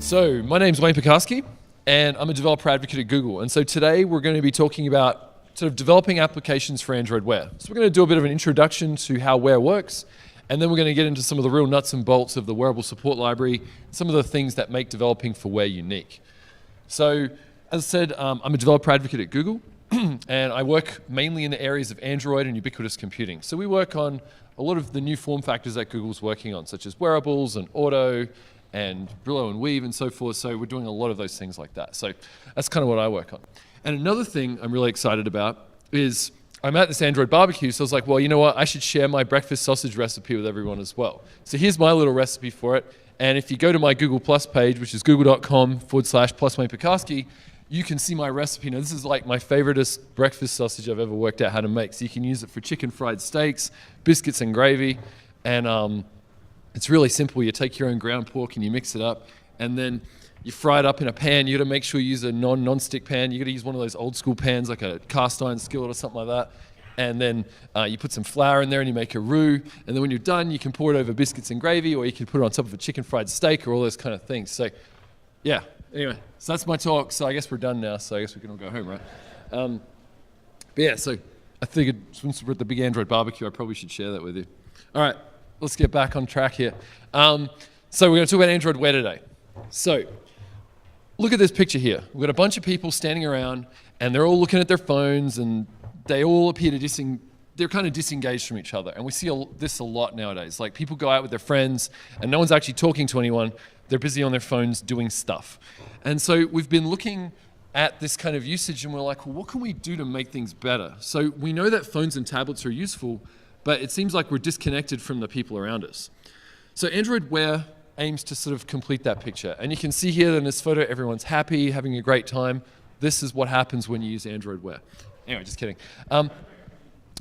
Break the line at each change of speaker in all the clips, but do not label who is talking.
So, my name's Wayne Pekarski, and I'm a developer advocate at Google. And so today we're going to be talking about sort of developing applications for Android Wear. So we're going to do a bit of an introduction to how Wear works, and then we're going to get into some of the real nuts and bolts of the wearable support library, some of the things that make developing for Wear unique. So, as I said, I'm a developer advocate at Google, and I work mainly in the areas of Android and ubiquitous computing. So we work on a lot of the new form factors that Google's working on, such as wearables and auto, and Brillo and Weave and so forth. So we're doing a lot of those things like that. So that's kind of what I work on. And another thing I'm really excited about is I'm at this Android BBQ, so I was like, well, you know what? I should share my breakfast sausage recipe with everyone as well. So here's my little recipe for it. And if you go to my Google Plus page, which is google.com/+WaynePekarski, you can see my recipe. Now, this is like my favoriteest breakfast sausage I've ever worked out how to make. So you can use it for chicken fried steaks, biscuits and gravy, and it's really simple. You take your own ground pork and you mix it up, and then you fry it up in a pan. You got to make sure you use a non-stick pan. You got to use one of those old school pans, like a cast iron skillet or something like that. And then you put some flour in there and you make a roux. And then when you're done, you can pour it over biscuits and gravy, or you can put it on top of a chicken fried steak, or all those kind of things. So, yeah. Anyway, so that's my talk. So I guess we're done now. So I guess we can all go home, right? But yeah, so I figured since we're at the big Android barbecue, I probably should share that with you. All right. Let's get back on track here. So we're going to talk about Android Wear today. So look at this picture here. We've got a bunch of people standing around, and they're all looking at their phones, and they all appear to they're kind of disengaged from each other. And we see this a lot nowadays. Like, people go out with their friends, and no one's actually talking to anyone. They're busy on their phones doing stuff. And so we've been looking at this kind of usage, and we're like, well, what can we do to make things better? So we know that phones and tablets are useful, but it seems like we're disconnected from the people around us. So Android Wear aims to sort of complete that picture. And you can see here in this photo, everyone's happy, having a great time. This is what happens when you use Android Wear. Anyway, just kidding.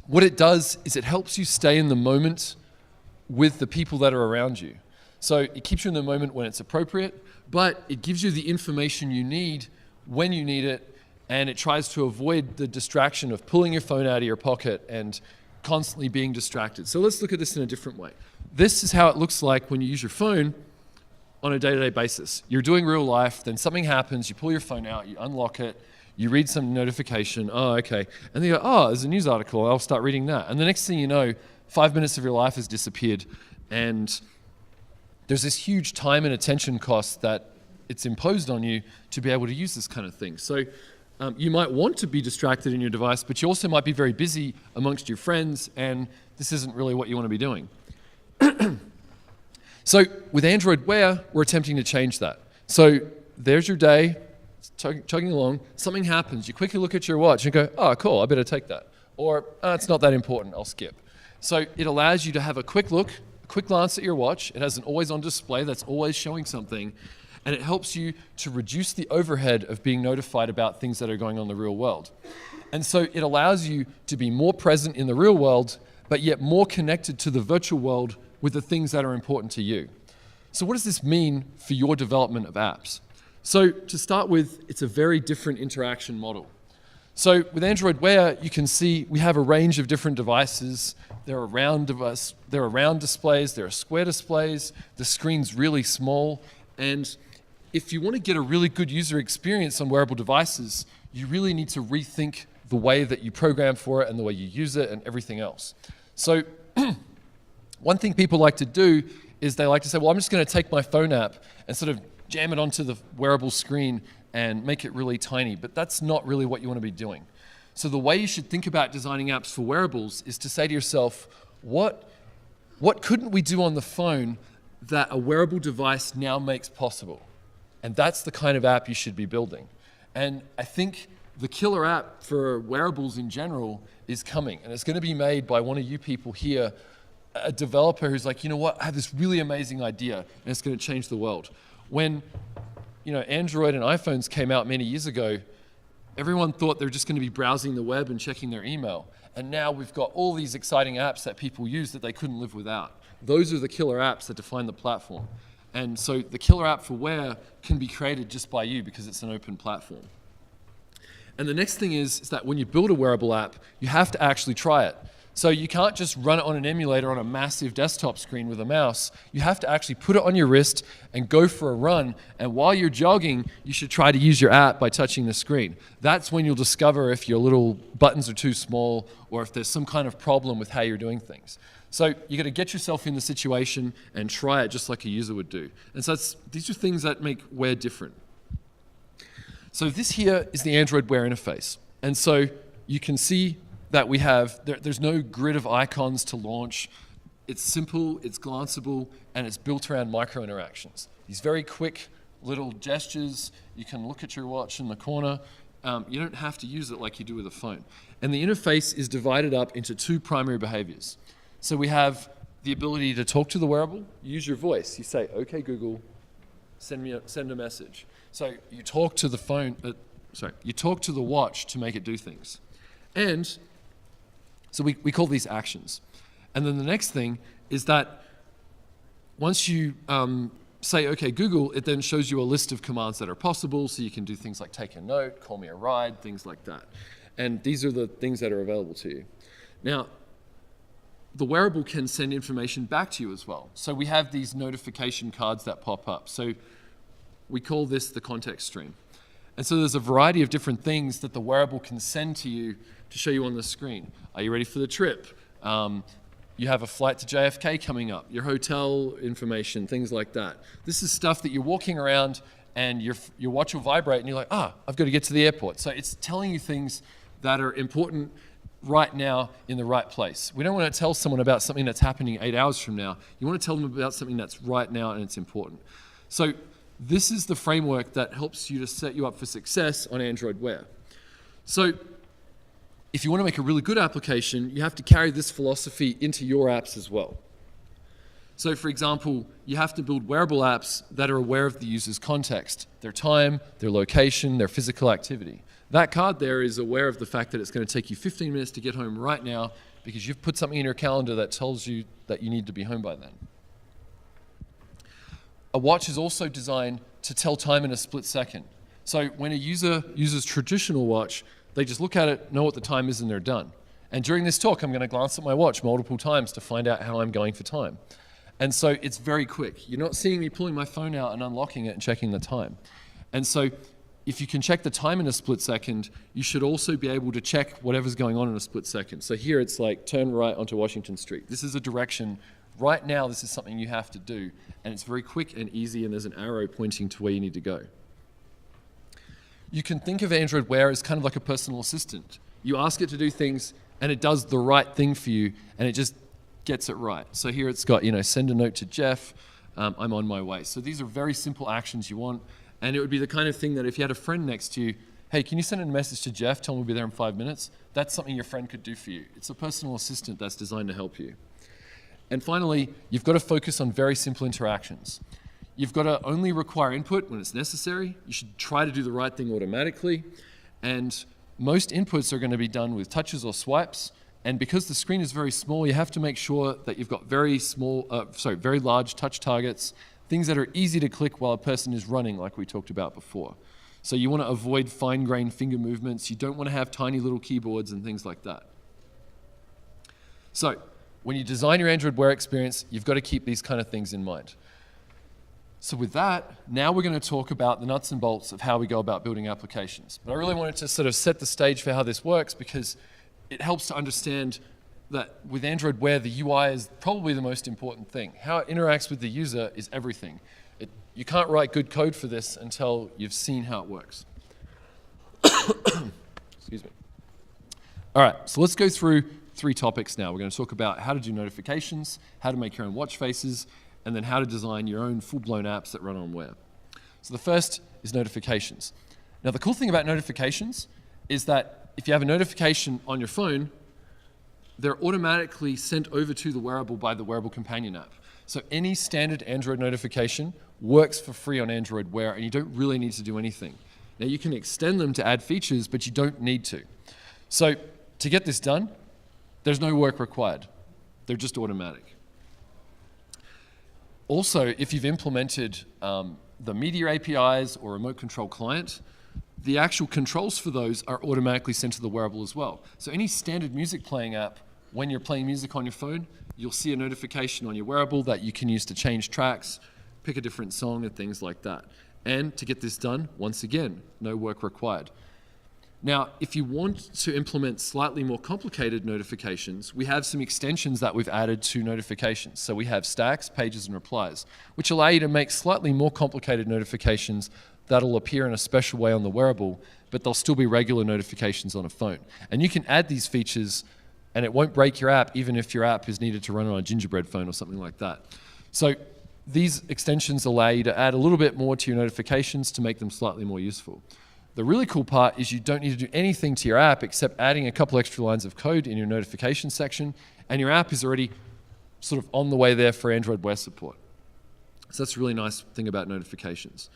What it does is it helps you stay in the moment with the people that are around you. So it keeps you in the moment when it's appropriate, but it gives you the information you need when you need it, and it tries to avoid the distraction of pulling your phone out of your pocket and constantly being distracted. So let's look at this in a different way. This is how it looks like when you use your phone on a day-to-day basis. You're doing real life, then something happens, you pull your phone out, you unlock it, you read some notification, oh, okay, and then you go, oh, there's a news article, I'll start reading that. And the next thing you know, 5 minutes of your life has disappeared, and there's this huge time and attention cost that it's imposed on you to be able to use this kind of thing. So you might want to be distracted in your device, but you also might be very busy amongst your friends, and this isn't really what you want to be doing. So with Android Wear, we're attempting to change that. So there's your day, it's chugging along, something happens, you quickly look at your watch and go, oh, cool, I better take that. Or, it's not that important, I'll skip. So it allows you to have a quick look, a quick glance at your watch. It has an always-on display that's always showing something, and it helps you to reduce the overhead of being notified about things that are going on in the real world. And so it allows you to be more present in the real world, but yet more connected to the virtual world with the things that are important to you. So what does this mean for your development of apps? So to start with, it's a very different interaction model. So with Android Wear, you can see we have a range of different devices. There are round displays, there are square displays, the screen's really small, and if you want to get a really good user experience on wearable devices, you really need to rethink the way that you program for it and the way you use it and everything else. So one thing people like to do is they like to say, well, I'm just going to take my phone app and sort of jam it onto the wearable screen and make it really tiny, but that's not really what you want to be doing. So the way you should think about designing apps for wearables is to say to yourself, what couldn't we do on the phone that a wearable device now makes possible? And that's the kind of app you should be building. And I think the killer app for wearables in general is coming, and it's going to be made by one of you people here, a developer who's like, you know what, I have this really amazing idea, and it's going to change the world. When Android and iPhones came out many years ago, everyone thought they were just going to be browsing the web and checking their email. And now we've got all these exciting apps that people use that they couldn't live without. Those are the killer apps that define the platform. And so the killer app for Wear can be created just by you because it's an open platform. And the next thing is that when you build a wearable app, you have to actually try it. So you can't just run it on an emulator on a massive desktop screen with a mouse. You have to actually put it on your wrist and go for a run. And while you're jogging, you should try to use your app by touching the screen. That's when you'll discover if your little buttons are too small or if there's some kind of problem with how you're doing things. So you got to get yourself in the situation and try it just like a user would do. And so these are things that make Wear different. So this here is the Android Wear interface. And so you can see that we have, there's no grid of icons to launch. It's simple, it's glanceable, and it's built around micro interactions. These very quick little gestures. You can look at your watch in the corner. You don't have to use it like you do with a phone. And the interface is divided up into two primary behaviors. So we have the ability to talk to the wearable, use your voice. You say, okay, Google, send a message. So you talk to the phone, you talk to the watch to make it do things. And so we call these actions. And then the next thing is that once you say, okay, Google, it then shows you a list of commands that are possible, so you can do things like take a note, call me a ride, things like that. And these are the things that are available to you. Now, the wearable can send information back to you as well. So we have these notification cards that pop up. So we call this the context stream. And so there's a variety of different things that the wearable can send to you to show you on the screen. Are you ready for the trip? You have a flight to JFK coming up, your hotel information, things like that. This is stuff that you're walking around and your watch will vibrate and you're like, I've got to get to the airport. So it's telling you things that are important right now in the right place. We don't want to tell someone about something that's happening 8 hours from now. You want to tell them about something that's right now and it's important. So this is the framework that helps you to set you up for success on Android Wear. So if you want to make a really good application, you have to carry this philosophy into your apps as well. So for example, you have to build wearable apps that are aware of the user's context, their time, their location, their physical activity. That card there is aware of the fact that it's going to take you 15 minutes to get home right now because you've put something in your calendar that tells you that you need to be home by then. A watch is also designed to tell time in a split second. So when a user uses traditional watch, they just look at it, know what the time is, and they're done. And during this talk, I'm going to glance at my watch multiple times to find out how I'm going for time. And so it's very quick. You're not seeing me pulling my phone out and unlocking it and checking the time. And so if you can check the time in a split second, you should also be able to check whatever's going on in a split second. So here it's like turn right onto Washington Street. This is a direction. Right now, this is something you have to do. And it's very quick and easy, and there's an arrow pointing to where you need to go. You can think of Android Wear as kind of like a personal assistant. You ask it to do things, and it does the right thing for you, and it just gets it right. So here it's got, send a note to Jeff, I'm on my way. So these are very simple actions you want, and it would be the kind of thing that if you had a friend next to you, hey, can you send a message to Jeff, tell him we'll be there in 5 minutes? That's something your friend could do for you. It's a personal assistant that's designed to help you. And finally, you've got to focus on very simple interactions. You've got to only require input when it's necessary. You should try to do the right thing automatically. And most inputs are going to be done with touches or swipes. And because the screen is very small, you have to make sure that you've got very large touch targets, things that are easy to click while a person is running, like we talked about before. So you want to avoid fine-grained finger movements. You don't want to have tiny little keyboards and things like that. So when you design your Android Wear experience, you've got to keep these kind of things in mind. So with that, now we're going to talk about the nuts and bolts of how we go about building applications. But I really wanted to sort of set the stage for how this works because it helps to understand that with Android Wear, the UI is probably the most important thing. How it interacts with the user is everything. You can't write good code for this until you've seen how it works. Excuse me. All right, so let's go through 3 topics now. We're going to talk about how to do notifications, how to make your own watch faces, and then how to design your own full-blown apps that run on Wear. So the first is notifications. Now the cool thing about notifications is that if you have a notification on your phone, they're automatically sent over to the wearable by the Wearable Companion app. So any standard Android notification works for free on Android Wear, and you don't really need to do anything. Now you can extend them to add features, but you don't need to. So to get this done, there's no work required. They're just automatic. Also, if you've implemented the Media APIs or Remote Control Client, the actual controls for those are automatically sent to the wearable as well. So any standard music playing app when you're playing music on your phone, you'll see a notification on your wearable that you can use to change tracks, pick a different song, and things like that. And to get this done, once again, no work required. Now, if you want to implement slightly more complicated notifications, we have some extensions that we've added to notifications. So we have stacks, pages, and replies, which allow you to make slightly more complicated notifications that'll appear in a special way on the wearable, but they'll still be regular notifications on a phone. And you can add these features, and it won't break your app, even if your app is needed to run on a gingerbread phone or something like that. So these extensions allow you to add a little bit more to your notifications to make them slightly more useful. The really cool part is you don't need to do anything to your app except adding a couple extra lines of code in your notification section, and your app is already sort of on the way there for Android Wear support. So that's a really nice thing about notifications.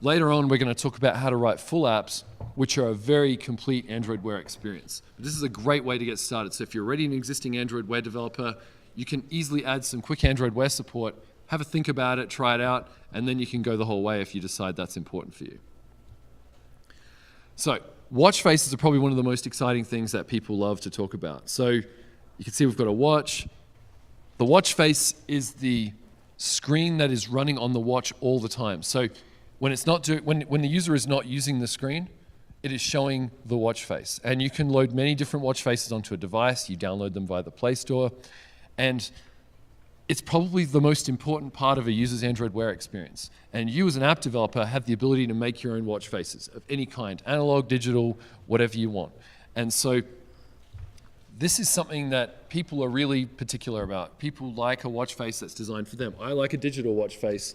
Later on, we're going to talk about how to write full apps, which are a very complete Android Wear experience. But this is a great way to get started. So if you're already an existing Android Wear developer, you can easily add some quick Android Wear support, have a think about it, try it out, and then you can go the whole way if you decide that's important for you. So watch faces are probably one of the most exciting things that people love to talk about. So you can see we've got a watch. The watch face is the screen that is running on the watch all the time. So when the user is not using the screen, it is showing the watch face. And you can load many different watch faces onto a device. You download them via the Play Store. And it's probably the most important part of a user's Android Wear experience. And you as an app developer have the ability to make your own watch faces of any kind, analog, digital, whatever you want. And so this is something that people are really particular about. People like a watch face that's designed for them. I like a digital watch face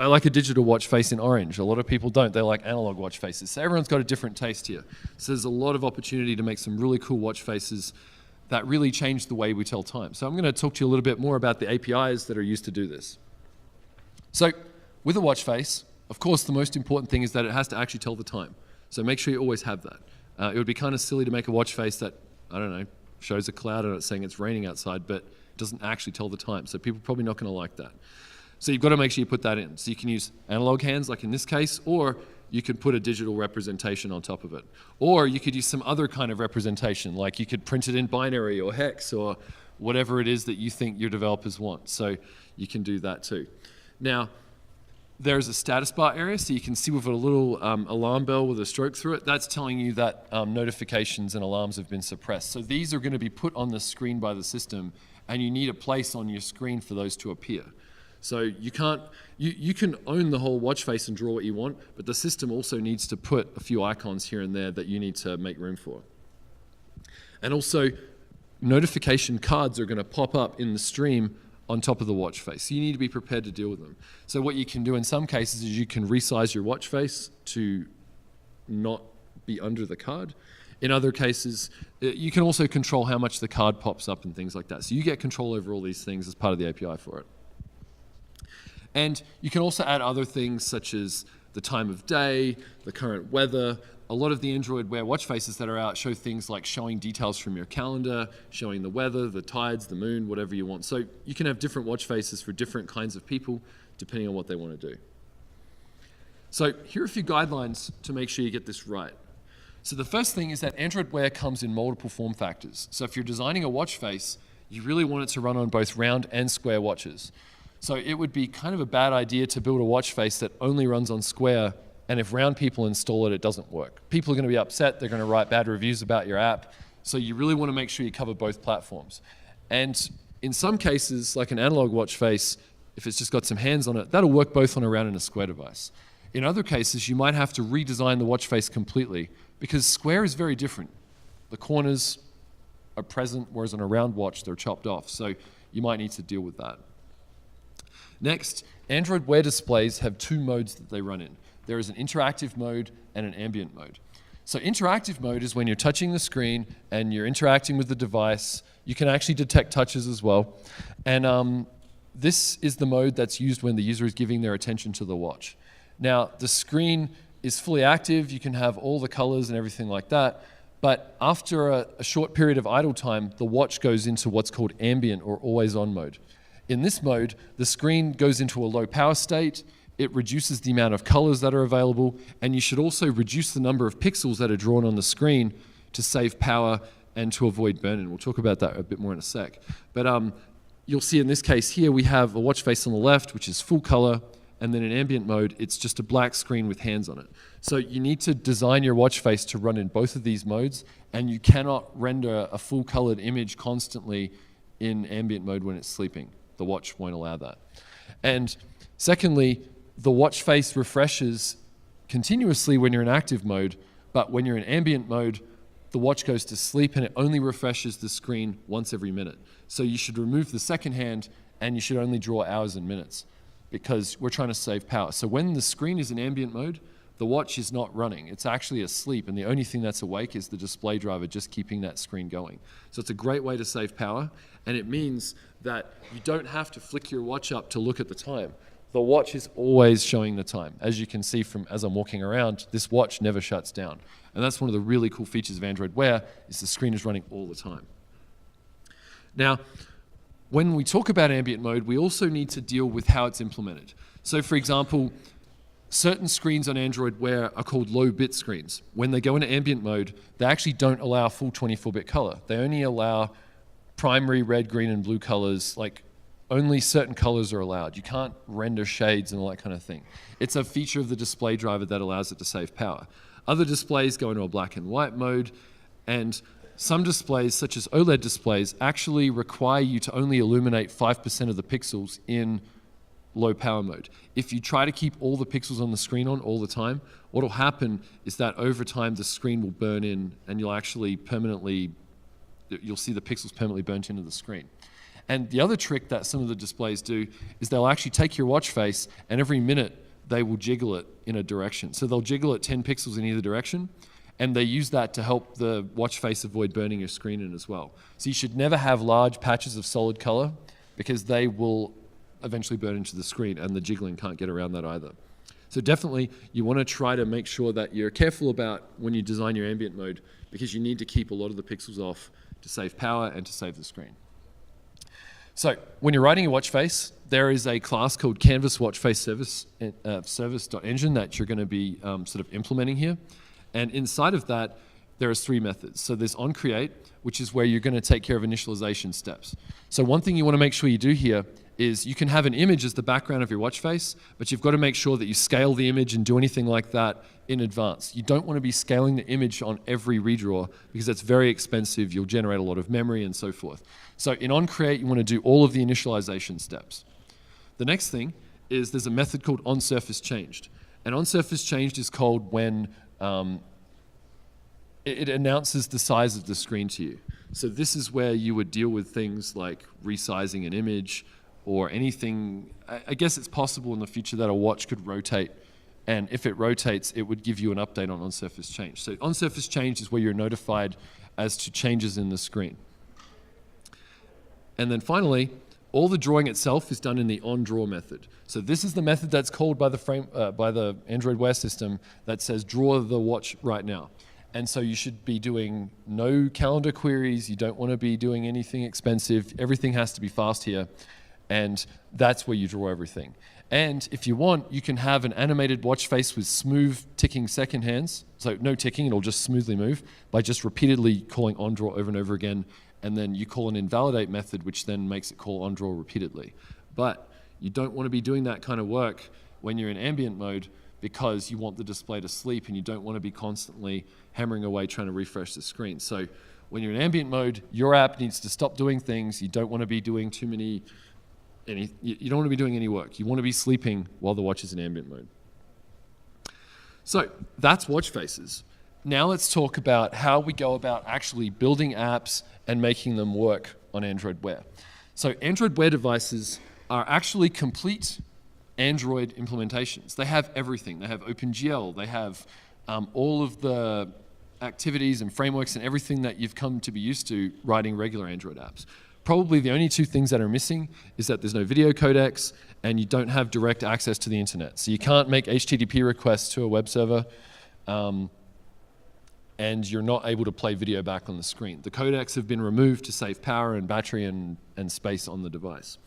I like a digital watch face in orange. A lot of people don't. They like analog watch faces. So everyone's got a different taste here. So there's a lot of opportunity to make some really cool watch faces that really change the way we tell time. So I'm going to talk to you a little bit more about the APIs that are used to do this. So with a watch face, of course, the most important thing is that it has to actually tell the time. So make sure you always have that. It would be kind of silly to make a watch face that, I don't know, shows a cloud on it saying it's raining outside, but doesn't actually tell the time. So people are probably not going to like that. So you've got to make sure you put that in. So you can use analog hands, like in this case, or you could put a digital representation on top of it. Or you could use some other kind of representation, like you could print it in binary or hex or whatever it is that you think your developers want. So you can do that too. Now, there's a status bar area, so you can see we've got a little alarm bell with a stroke through it. That's telling you that notifications and alarms have been suppressed. So these are going to be put on the screen by the system, and you need a place on your screen for those to appear. So you can own the whole watch face and draw what you want, but the system also needs to put a few icons here and there that you need to make room for. And also, notification cards are going to pop up in the stream on top of the watch face. So you need to be prepared to deal with them. So what you can do in some cases is you can resize your watch face to not be under the card. In other cases, you can also control how much the card pops up and things like that. So you get control over all these things as part of the API for it. And you can also add other things such as the time of day, the current weather. A lot of the Android Wear watch faces that are out show things like showing details from your calendar, showing the weather, the tides, the moon, whatever you want. So you can have different watch faces for different kinds of people depending on what they want to do. So here are a few guidelines to make sure you get this right. So the first thing is that Android Wear comes in multiple form factors. So if you're designing a watch face, you really want it to run on both round and square watches. So it would be kind of a bad idea to build a watch face that only runs on square, and if round people install it, it doesn't work. People are going to be upset. They're going to write bad reviews about your app. So you really want to make sure you cover both platforms. And in some cases, like an analog watch face, if it's just got some hands on it, that'll work both on a round and a square device. In other cases, you might have to redesign the watch face completely because square is very different. The corners are present, whereas on a round watch, they're chopped off. So you might need to deal with that. Next, Android Wear displays have two modes that they run in. There is an interactive mode and an ambient mode. So interactive mode is when you're touching the screen and you're interacting with the device. You can actually detect touches as well. And this is the mode that's used when the user is giving their attention to the watch. Now, the screen is fully active. You can have all the colors and everything like that. But after a short period of idle time, the watch goes into what's called ambient or always-on mode. In this mode, the screen goes into a low power state, it reduces the amount of colors that are available, and you should also reduce the number of pixels that are drawn on the screen to save power and to avoid burn-in. We'll talk about that a bit more in a sec. But you'll see in this case here, we have a watch face on the left, which is full color, and then in ambient mode, it's just a black screen with hands on it. So you need to design your watch face to run in both of these modes, and you cannot render a full colored image constantly in ambient mode when it's sleeping. The watch won't allow that. And secondly, the watch face refreshes continuously when you're in active mode, but when you're in ambient mode, the watch goes to sleep and it only refreshes the screen once every minute. So you should remove the second hand and you should only draw hours and minutes because we're trying to save power. So when the screen is in ambient mode, the watch is not running. It's actually asleep, and the only thing that's awake is the display driver just keeping that screen going. So it's a great way to save power, and it means that you don't have to flick your watch up to look at the time. The watch is always showing the time. As you can see from as I'm walking around, this watch never shuts down. And that's one of the really cool features of Android Wear, is the screen is running all the time. Now, when we talk about ambient mode, we also need to deal with how it's implemented. So for example, certain screens on Android Wear are called low-bit screens. When they go into ambient mode, they actually don't allow full 24-bit color. They only allow primary red, green, and blue colors. Like, only certain colors are allowed. You can't render shades and all that kind of thing. It's a feature of the display driver that allows it to save power. Other displays go into a black and white mode, and some displays, such as OLED displays, actually require you to only illuminate 5% of the pixels in low power mode. If you try to keep all the pixels on the screen on all the time, what will happen is that over time the screen will burn in and you'll see the pixels permanently burnt into the screen. And the other trick that some of the displays do is they'll actually take your watch face and every minute they will jiggle it in a direction. So they'll jiggle it 10 pixels in either direction, and they use that to help the watch face avoid burning your screen in as well. So you should never have large patches of solid color because they will eventually burn into the screen, and the jiggling can't get around that either. So definitely you want to try to make sure that you're careful about when you design your ambient mode, because you need to keep a lot of the pixels off to save power and to save the screen. So when you're writing a watch face, there is a class called Canvas Watch Face Service.engine that you're going to be sort of implementing here. And inside of that, there are 3 methods. So there's onCreate, which is where you're going to take care of initialization steps. So one thing you want to make sure you do here is you can have an image as the background of your watch face, but you've got to make sure that you scale the image and do anything like that in advance. You don't want to be scaling the image on every redraw because that's very expensive. You'll generate a lot of memory and so forth. So in onCreate, you want to do all of the initialization steps. The next thing is there's a method called onSurfaceChanged. And onSurfaceChanged is called when it announces the size of the screen to you. So this is where you would deal with things like resizing an image or anything. I guess it's possible in the future that a watch could rotate, and if it rotates, it would give you an update on onSurfaceChanged. So onSurfaceChanged is where you're notified as to changes in the screen. And then finally, all the drawing itself is done in the onDraw method. So this is the method that's called by the Android Wear system that says draw the watch right now. And so you should be doing no calendar queries. You don't want to be doing anything expensive. Everything has to be fast here. And that's where you draw everything. And if you want, you can have an animated watch face with smooth ticking second hands. So no ticking, it'll just smoothly move by just repeatedly calling onDraw over and over again. And then you call an invalidate method, which then makes it call onDraw repeatedly. But you don't want to be doing that kind of work when you're in ambient mode, because you want the display to sleep and you don't want to be constantly hammering away trying to refresh the screen. So when you're in ambient mode, your app needs to stop doing things. You don't want to be doing you don't want to be doing any work. You want to be sleeping while the watch is in ambient mode. So that's watch faces. Now let's talk about how we go about actually building apps and making them work on Android Wear. So Android Wear devices are actually complete Android implementations. They have everything. They have OpenGL. They have all of the activities and frameworks and everything that you've come to be used to writing regular Android apps. Probably the only 2 things that are missing is that there's no video codecs and you don't have direct access to the internet. So you can't make HTTP requests to a web server, and you're not able to play video back on the screen. The codecs have been removed to save power and battery and space on the device.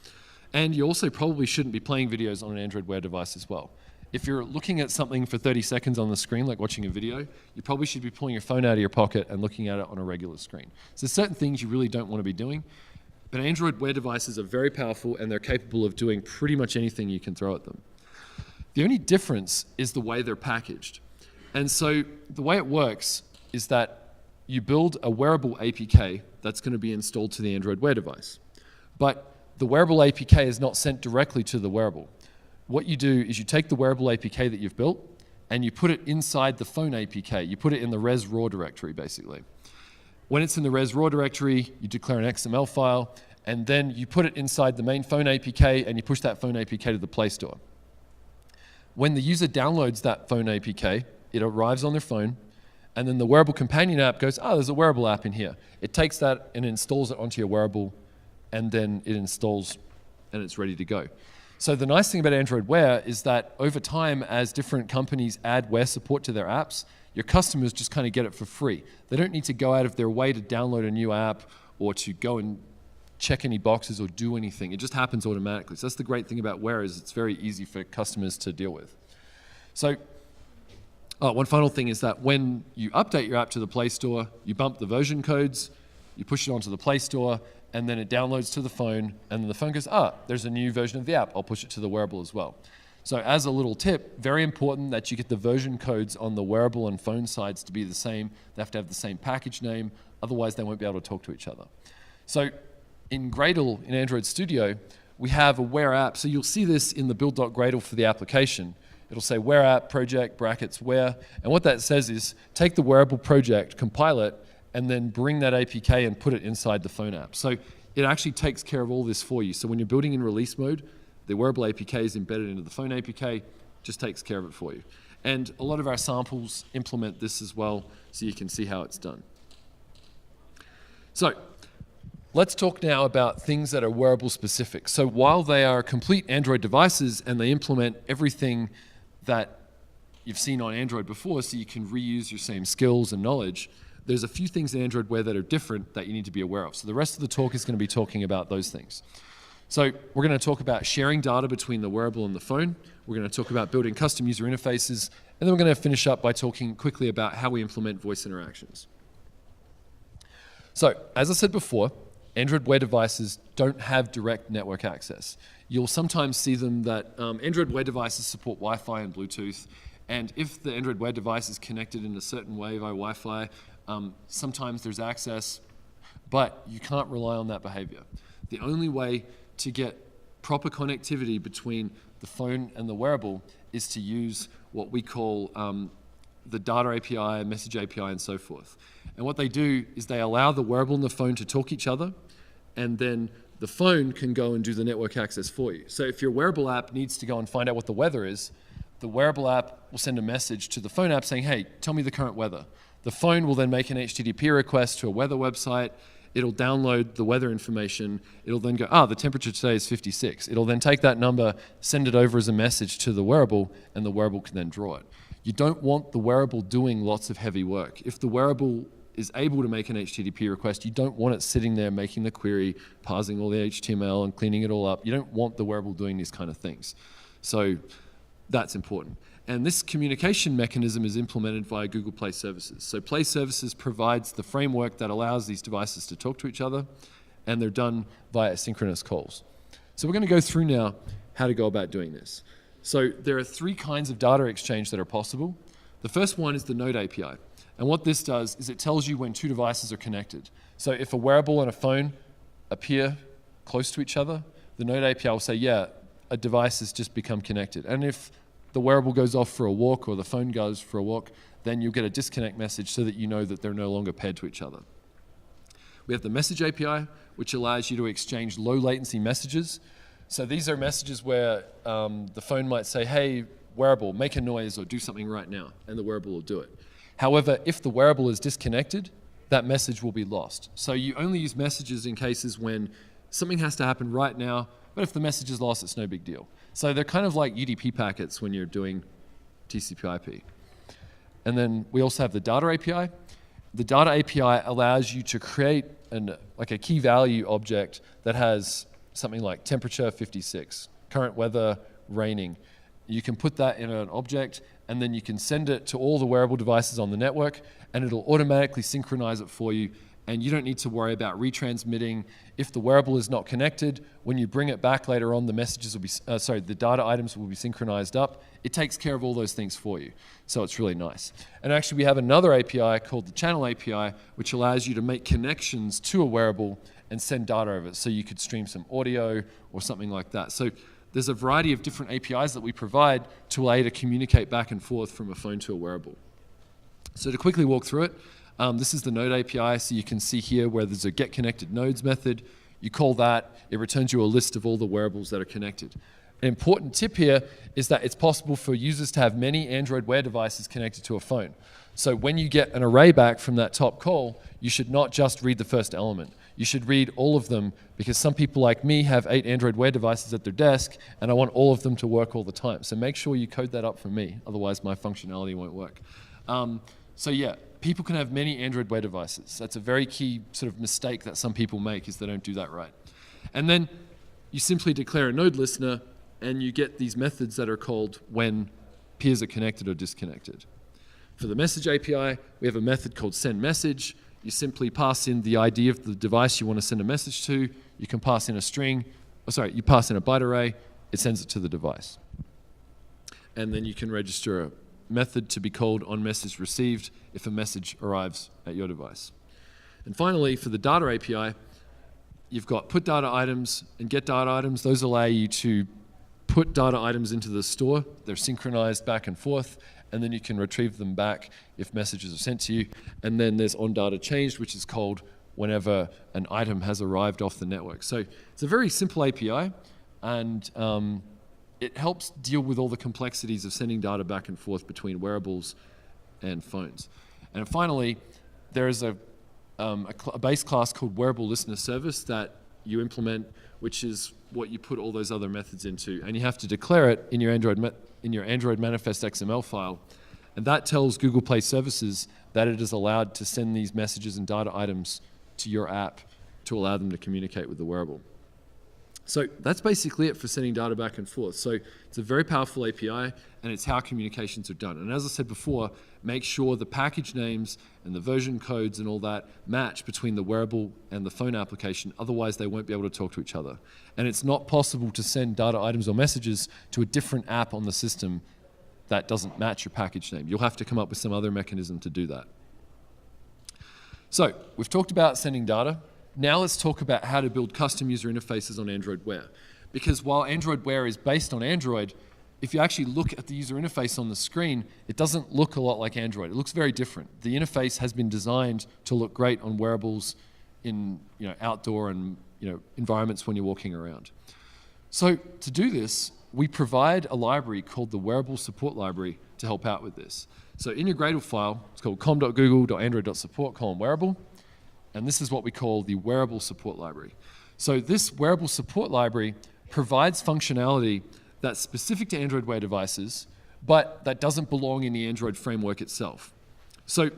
And you also probably shouldn't be playing videos on an Android Wear device as well. if you're looking at something for 30 seconds on the screen, like watching a video, you probably should be pulling your phone out of your pocket and looking at it on a regular screen. So there's certain things you really don't want to be doing, but Android Wear devices are very powerful and they're capable of doing pretty much anything you can throw at them. The only difference is the way they're packaged. And so the way it works is that you build a wearable APK that's going to be installed to the Android Wear device. But the wearable APK is not sent directly to the wearable. What you do is you take the wearable APK that you've built and you put it inside the phone APK. You put it in the res raw directory, basically. When it's in the res raw directory, you declare an XML file, and then you put it inside the main phone APK and you push that phone APK to the Play Store. When the user downloads that phone APK, it arrives on their phone, and then the wearable companion app goes, oh, there's a wearable app in here. It takes that and installs it onto your wearable, and then it installs and it's ready to go. So the nice thing about Android Wear is that over time, as different companies add Wear support to their apps, your customers just kind of get it for free. They don't need to go out of their way to download a new app or to go and check any boxes or do anything. It just happens automatically. So that's the great thing about Wear, is it's very easy for customers to deal with. So one final thing is that when you update your app to the Play Store, you bump the version codes, you push it onto the Play Store, and then it downloads to the phone, and then the phone goes, there's a new version of the app. I'll push it to the wearable as well. So as a little tip, very important that you get the version codes on the wearable and phone sides to be the same. They have to have the same package name, otherwise they won't be able to talk to each other. So in Gradle, in Android Studio, we have a Wear app. So you'll see this in the build.gradle for the application. It'll say Wear app project brackets Wear, and what that says is take the wearable project, compile it, and then bring that APK and put it inside the phone app. So it actually takes care of all this for you. So when you're building in release mode, the wearable APK is embedded into the phone APK, just takes care of it for you. And a lot of our samples implement this as well, so you can see how it's done. So let's talk now about things that are wearable specific. So while they are complete Android devices and they implement everything that you've seen on Android before, so you can reuse your same skills and knowledge, there's a few things in Android Wear that are different that you need to be aware of. So the rest of the talk is going to be talking about those things. So we're going to talk about sharing data between the wearable and the phone. We're going to talk about building custom user interfaces. And then we're going to finish up by talking quickly about how we implement voice interactions. So as I said before, Android Wear devices don't have direct network access. You'll sometimes see them that Android Wear devices support Wi-Fi and Bluetooth. And if the Android Wear device is connected in a certain way via Wi-Fi, sometimes there's access, but you can't rely on that behavior. The only way to get proper connectivity between the phone and the wearable is to use what we call the data API, message API, and so forth. And what they do is they allow the wearable and the phone to talk each other, and then the phone can go and do the network access for you. So if your wearable app needs to go and find out what the weather is, the wearable app will send a message to the phone app saying, hey, tell me the current weather. The phone will then make an HTTP request to a weather website. It'll download the weather information. It'll then go, the temperature today is 56. It'll then take that number, send it over as a message to the wearable, and the wearable can then draw it. You don't want the wearable doing lots of heavy work. If the wearable is able to make an HTTP request, you don't want it sitting there making the query, parsing all the HTML and cleaning it all up. You don't want the wearable doing these kind of things. So that's important. And this communication mechanism is implemented via Google Play Services. So Play Services provides the framework that allows these devices to talk to each other, and they're done via synchronous calls. So we're going to go through now how to go about doing this. So there are three kinds of data exchange that are possible. The first one is the Node API. And what this does is it tells you when two devices are connected. So if a wearable and a phone appear close to each other, the Node API will say, yeah, a device has just become connected. And if the wearable goes off for a walk or the phone goes for a walk, then you'll get a disconnect message so that you know that they're no longer paired to each other. We have the message API, which allows you to exchange low latency messages. So these are messages where the phone might say, hey, wearable, make a noise or do something right now, and the wearable will do it. However, if the wearable is disconnected, that message will be lost. So you only use messages in cases when something has to happen right now, but if the message is lost, it's no big deal. So they're kind of like UDP packets when you're doing TCP/IP. And then we also have the data API. The data API allows you to create a key value object that has something like temperature 56, current weather, raining. You can put that in an object, and then you can send it to all the wearable devices on the network, and it'll automatically synchronize it for you. And you don't need to worry about retransmitting. If the wearable is not connected, when you bring it back later on, the messages will be, the data items will be synchronized up. It takes care of all those things for you. So it's really nice. And actually, we have another API called the Channel API, which allows you to make connections to a wearable and send data over it. So you could stream some audio or something like that. So there's a variety of different APIs that we provide to allow you to communicate back and forth from a phone to a wearable. So to quickly walk through it, this is the node API, so you can see here where there's a get connected nodes method. You call that, it returns you a list of all the wearables that are connected. An important tip here is that it's possible for users to have many Android Wear devices connected to a phone. So when you get an array back from that top call, you should not just read the first element. You should read all of them, because some people like me have 8 Android Wear devices at their desk, and I want all of them to work all the time. So make sure you code that up for me, otherwise my functionality won't work. So yeah, people can have many Android Wear devices. That's a very key sort of mistake that some people make, is they don't do that right. And then you simply declare a node listener, and you get these methods that are called when peers are connected or disconnected. For the message API, we have a method called send message. You simply pass in the ID of the device you want to send a message to. You can pass in a string, you pass in a byte array, it sends it to the device. And then you can register a method to be called on message received if a message arrives at your device. And finally, for the data API, you've got put data items and get data items. Those allow you to put data items into the store. They're synchronized back and forth, and then you can retrieve them back if messages are sent to you. And then there's on data changed, which is called whenever an item has arrived off the network. So it's a very simple API, and it helps deal with all the complexities of sending data back and forth between wearables and phones. And finally, there is a base class called Wearable Listener Service that you implement, which is what you put all those other methods into. And you have to declare it in your Android manifest XML file. And that tells Google Play Services that it is allowed to send these messages and data items to your app to allow them to communicate with the wearable. So that's basically it for sending data back and forth. So it's a very powerful API, and it's how communications are done. And as I said before, make sure the package names and the version codes and all that match between the wearable and the phone application. Otherwise, they won't be able to talk to each other. And it's not possible to send data items or messages to a different app on the system that doesn't match your package name. You'll have to come up with some other mechanism to do that. So we've talked about sending data. Now let's talk about how to build custom user interfaces on Android Wear. Because while Android Wear is based on Android, if you actually look at the user interface on the screen, it doesn't look a lot like Android. It looks very different. The interface has been designed to look great on wearables in outdoor and environments when you're walking around. So to do this, we provide a library called the Wearable Support Library to help out with this. So in your Gradle file, it's called com.google.android.support:wearable. And this is what we call the Wearable Support Library. So this Wearable Support Library provides functionality that's specific to Android Wear devices, but that doesn't belong in the Android framework itself. So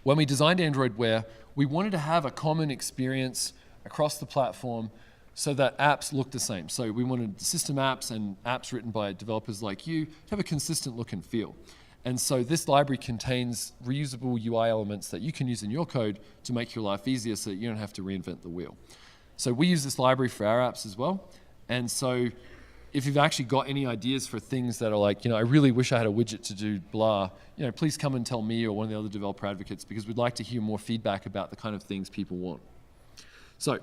when we designed Android Wear, we wanted to have a common experience across the platform so that apps look the same. So we wanted system apps and apps written by developers like you to have a consistent look and feel. And so this library contains reusable UI elements that you can use in your code to make your life easier so that you don't have to reinvent the wheel. So we use this library for our apps as well. And so if you've actually got any ideas for things that are like, I really wish I had a widget to do blah, please come and tell me or one of the other developer advocates, because we'd like to hear more feedback about the kind of things people want. So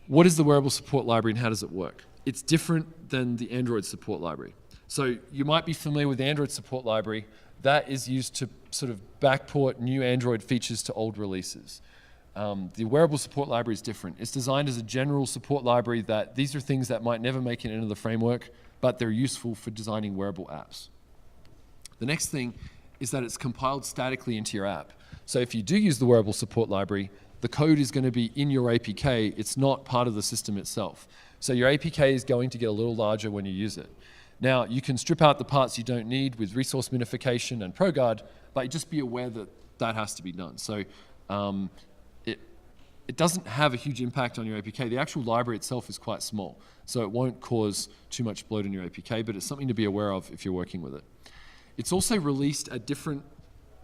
what is the Wearable Support Library and how does it work? It's different than the Android Support Library. So you might be familiar with the Android Support Library. That is used to sort of backport new Android features to old releases. The Wearable Support Library is different. It's designed as a general support library that these are things that might never make it into the framework, but they're useful for designing wearable apps. The next thing is that it's compiled statically into your app. So if you do use the Wearable Support Library, the code is going to be in your APK. It's not part of the system itself. So your APK is going to get a little larger when you use it. Now, you can strip out the parts you don't need with resource minification and ProGuard, but just be aware that that has to be done. So it doesn't have a huge impact on your APK. The actual library itself is quite small, so it won't cause too much bloat in your APK, but it's something to be aware of if you're working with it. It's also released at different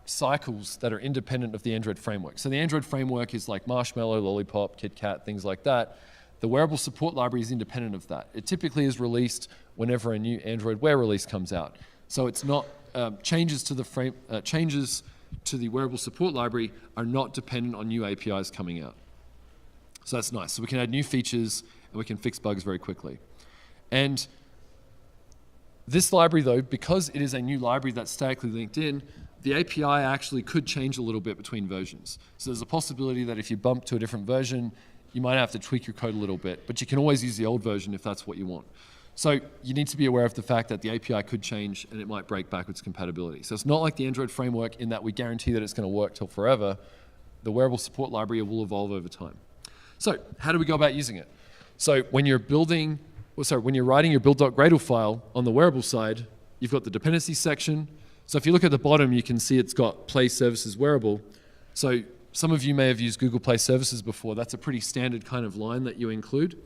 cycles that are independent of the Android framework. So the Android framework is like Marshmallow, Lollipop, KitKat, things like that. The wearable support library is independent of that. It typically is released whenever a new Android Wear release comes out. So it's not changes to the wearable support library are not dependent on new APIs coming out. So that's nice. So we can add new features and we can fix bugs very quickly. And this library, though, because it is a new library that's statically linked in, the API actually could change a little bit between versions. So there's a possibility that if you bump to a different version, you might have to tweak your code a little bit, but you can always use the old version if that's what you want. So you need to be aware of the fact that the API could change and it might break backwards compatibility. So it's not like the Android framework in that we guarantee that it's going to work till forever. The wearable support library will evolve over time. So how do we go about using it? So when you're writing your build.gradle file on the wearable side, you've got the dependencies section. So if you look at the bottom, you can see it's got Play Services Wearable. So some of you may have used Google Play Services before. That's a pretty standard kind of line that you include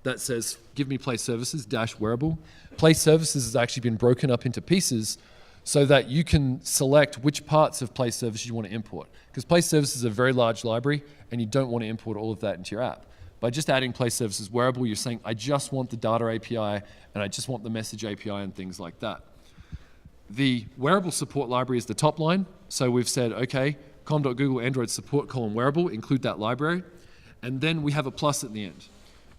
that says, give me Play Services - wearable. Play Services has actually been broken up into pieces so that you can select which parts of Play Services you want to import. Because Play Services is a very large library and you don't want to import all of that into your app. By just adding Play Services Wearable, you're saying, I just want the data API and I just want the message API and things like that. The wearable support library is the top line. So we've said, okay, com.google Android support wearable, include that library. And then we have a plus at the end.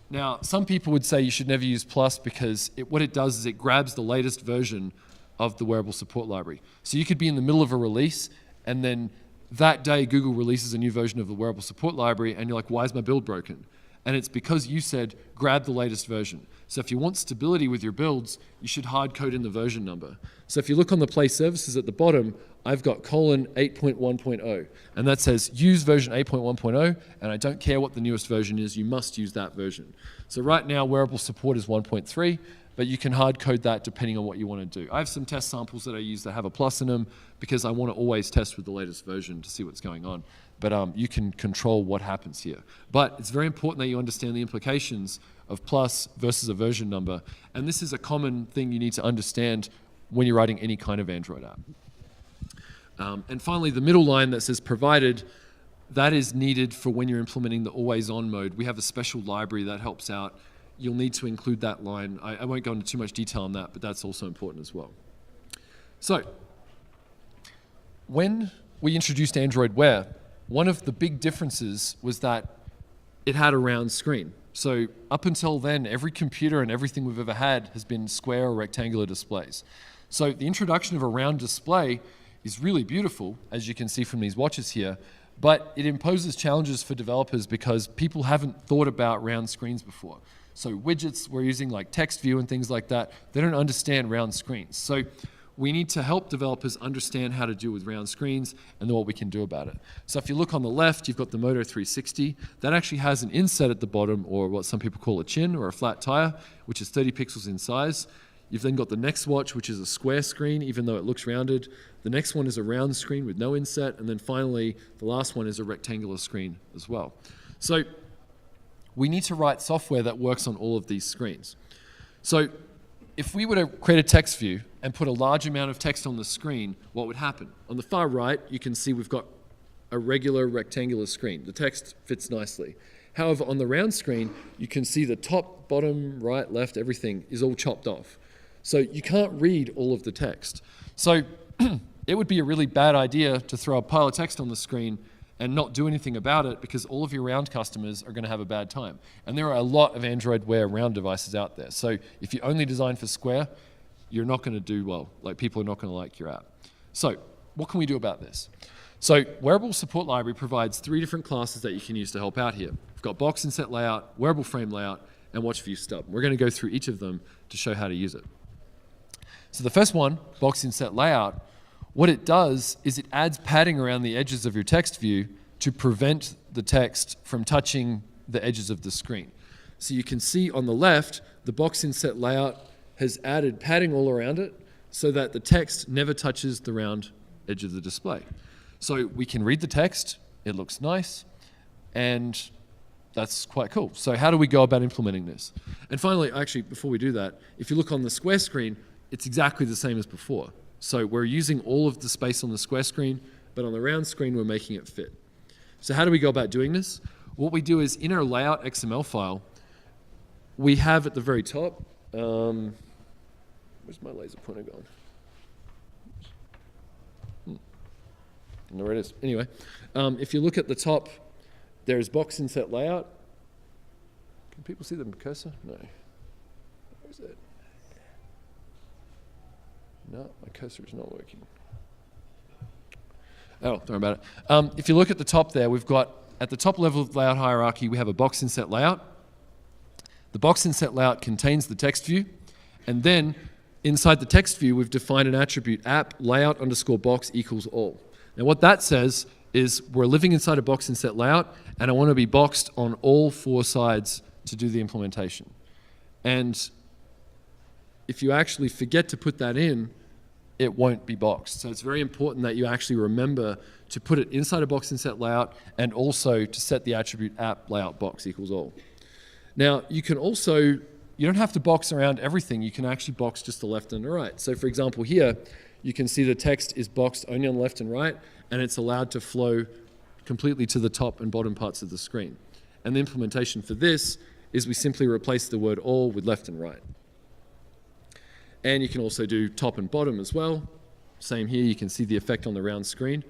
Now, some people would say you should never use plus because what it does is it grabs the latest version of the wearable support library. So you could be in the middle of a release and then that day Google releases a new version of the wearable support library and you're like, why is my build broken? And it's because you said, grab the latest version. So if you want stability with your builds, you should hard code in the version number. So if you look on the Play Services at the bottom, I've got :8.1.0. And that says, use version 8.1.0, and I don't care what the newest version is, you must use that version. So right now, wearable support is 1.3, but you can hard code that depending on what you want to do. I have some test samples that I use that have a plus in them because I want to always test with the latest version to see what's going on. But you can control what happens here. But it's very important that you understand the implications of plus versus a version number. And this is a common thing you need to understand when you're writing any kind of Android app. And finally, the middle line that says provided, that is needed for when you're implementing the always on mode. We have a special library that helps out. You'll need to include that line. I won't go into too much detail on that, but that's also important as well. So when we introduced Android Wear, one of the big differences was that it had a round screen. So up until then, every computer and everything we've ever had has been square or rectangular displays. So the introduction of a round display is really beautiful, as you can see from these watches here, but it imposes challenges for developers because people haven't thought about round screens before. So widgets we're using like text view and things like that, they don't understand round screens. So we need to help developers understand how to deal with round screens and then what we can do about it. So if you look on the left, you've got the Moto 360. That actually has an inset at the bottom, or what some people call a chin or a flat tire, which is 30 pixels in size. You've then got the next watch, which is a square screen, even though it looks rounded. The next one is a round screen with no inset. And then finally, the last one is a rectangular screen as well. So we need to write software that works on all of these screens. So if we were to create a text view and put a large amount of text on the screen, what would happen? On the far right, you can see we've got a regular rectangular screen. The text fits nicely. However, on the round screen, you can see the top, bottom, right, left, everything is all chopped off. So you can't read all of the text. So it would be a really bad idea to throw a pile of text on the screen and not do anything about it because all of your round customers are going to have a bad time. And there are a lot of Android Wear round devices out there. So if you only design for square, you're not going to do well. Like, people are not going to like your app. So what can we do about this? So Wearable Support Library provides 3 different classes that you can use to help out here. We've got box inset layout, wearable frame layout, and watch view stub. We're going to go through each of them to show how to use it. So the first one, box inset layout, what it does is it adds padding around the edges of your text view to prevent the text from touching the edges of the screen. So you can see on the left, the box inset layout has added padding all around it so that the text never touches the round edge of the display. So we can read the text, it looks nice, And that's quite cool. So how do we go about implementing this? And finally, actually, before we do that, if you look on the square screen, it's exactly the same as before. So we're using all of the space on the square screen, but on the round screen, we're making it fit. So how do we go about doing this? What we do is in our layout XML file, we have at the very top, where's my laser pointer gone? There it is. Anyway, if you look at the top, there's box inset layout. Can people see the cursor? No. Where is it? No, my cursor is not working. Oh, don't worry about it. If you look at the top there, we've got, at the top level of layout hierarchy, we have a box inset layout. The box inset layout contains the text view, and then inside the text view, we've defined an attribute app layout underscore box equals all. Now what that says is we're living inside a box inset layout, and I want to be boxed on all 4 sides to do the implementation. And if you actually forget to put that in, it won't be boxed. So it's very important that you actually remember to put it inside a box inset layout and also to set the attribute app layout box equals all. Now you can also, you don't have to box around everything, you can actually box just the left and the right. So for example here, you can see the text is boxed only on the left and right, and it's allowed to flow completely to the top and bottom parts of the screen. And the implementation for this is we simply replace the word all with left and right. And you can also do top and bottom as well. Same here, you can see the effect on the round screen.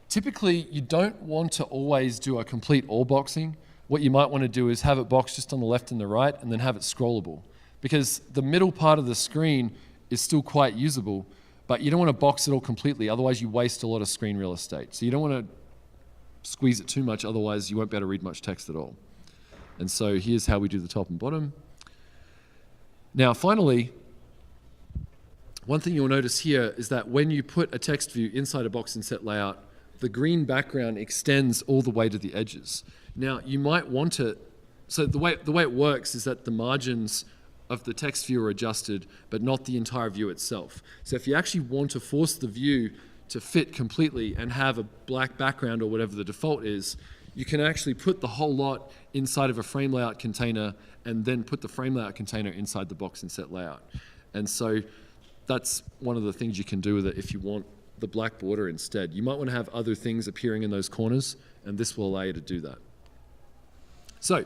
Typically, you don't want to always do a complete all boxing. What you might want to do is have it boxed just on the left and the right, and then have it scrollable. Because the middle part of the screen is still quite usable, but you don't want to box it all completely, otherwise you waste a lot of screen real estate. So you don't want to squeeze it too much, otherwise you won't be able to read much text at all. And so here's how we do the top and bottom. Now finally, one thing you'll notice here is that when you put a text view inside a box inset layout, the green background extends all the way to the edges. Now you might want to, so the way it works is that the margins of the text view are adjusted, but not the entire view itself. So if you actually want to force the view to fit completely and have a black background or whatever the default is, you can actually put the whole lot inside of a frame layout container and then put the frame layout container inside the box inset layout. And so that's one of the things you can do with it if you want the black border instead. You might want to have other things appearing in those corners, and this will allow you to do that. So,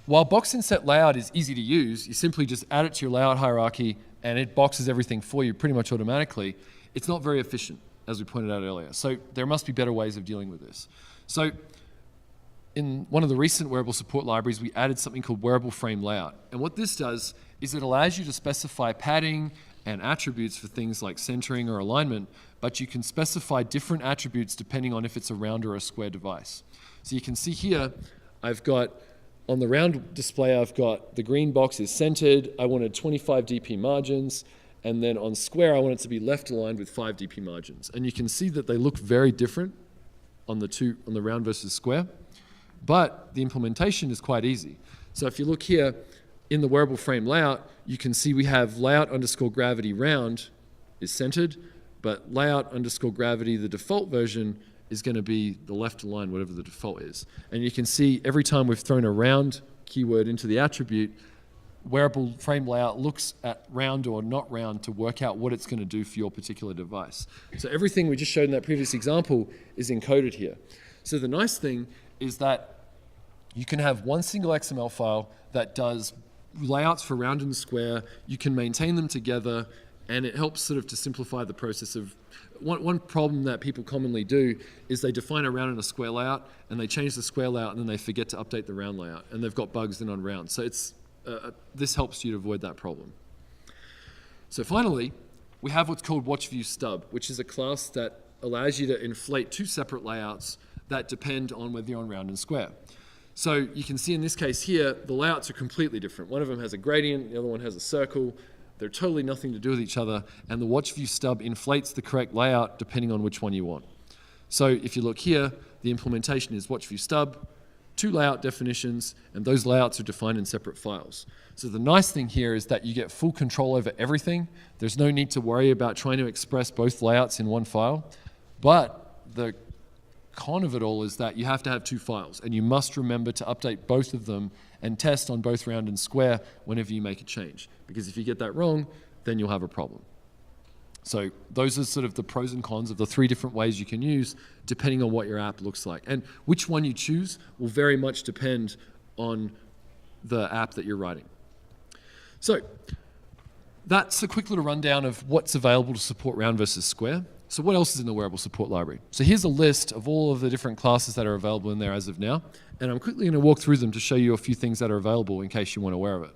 while box inset layout is easy to use, you simply just add it to your layout hierarchy and it boxes everything for you pretty much automatically. It's not very efficient, as we pointed out earlier. So there must be better ways of dealing with this. So in one of the recent wearable support libraries, we added something called wearable frame layout. And what this does is it allows you to specify padding and attributes for things like centering or alignment, but you can specify different attributes depending on if it's a round or a square device. So you can see here, I've got, on the round display, I've got the green box is centered, I wanted 25 dp margins, and then on square, I want it to be left aligned with 5 dp margins. And you can see that they look very different on the round versus square, but the implementation is quite easy. So if you look here, in the wearable frame layout, you can see we have layout underscore gravity round is centered, but layout underscore gravity, the default version, is going to be the left align, whatever the default is. And you can see every time we've thrown a round keyword into the attribute, wearable frame layout looks at round or not round to work out what it's going to do for your particular device. So everything we just showed in that previous example is encoded here. So the nice thing is that you can have one single XML file that does layouts for round and square. You can maintain them together, and it helps sort of to simplify the process of. One problem that people commonly do is they define a round and a square layout, and they change the square layout, and then they forget to update the round layout, and they've got bugs in on round. So this helps you to avoid that problem. So finally, we have what's called WatchViewStub, which is a class that allows you to inflate 2 separate layouts that depend on whether you're on round and square. So you can see in this case here, the layouts are completely different. One of them has a gradient, the other one has a circle. They're totally nothing to do with each other, and the WatchViewStub inflates the correct layout depending on which one you want. So if you look here, the implementation is WatchViewStub, 2 layout definitions, and those layouts are defined in separate files. So the nice thing here is that you get full control over everything. There's no need to worry about trying to express both layouts in one file, but the con of it all is that you have to have 2 files, and you must remember to update both of them and test on both round and square whenever you make a change. Because if you get that wrong, then you'll have a problem. So those are sort of the pros and cons of the 3 different ways you can use, depending on what your app looks like. And which one you choose will very much depend on the app that you're writing. So that's a quick little rundown of what's available to support round versus square. So what else is in the wearable support library? So here's a list of all of the different classes that are available in there as of now, and I'm quickly going to walk through them to show you a few things that are available in case you weren't aware of it.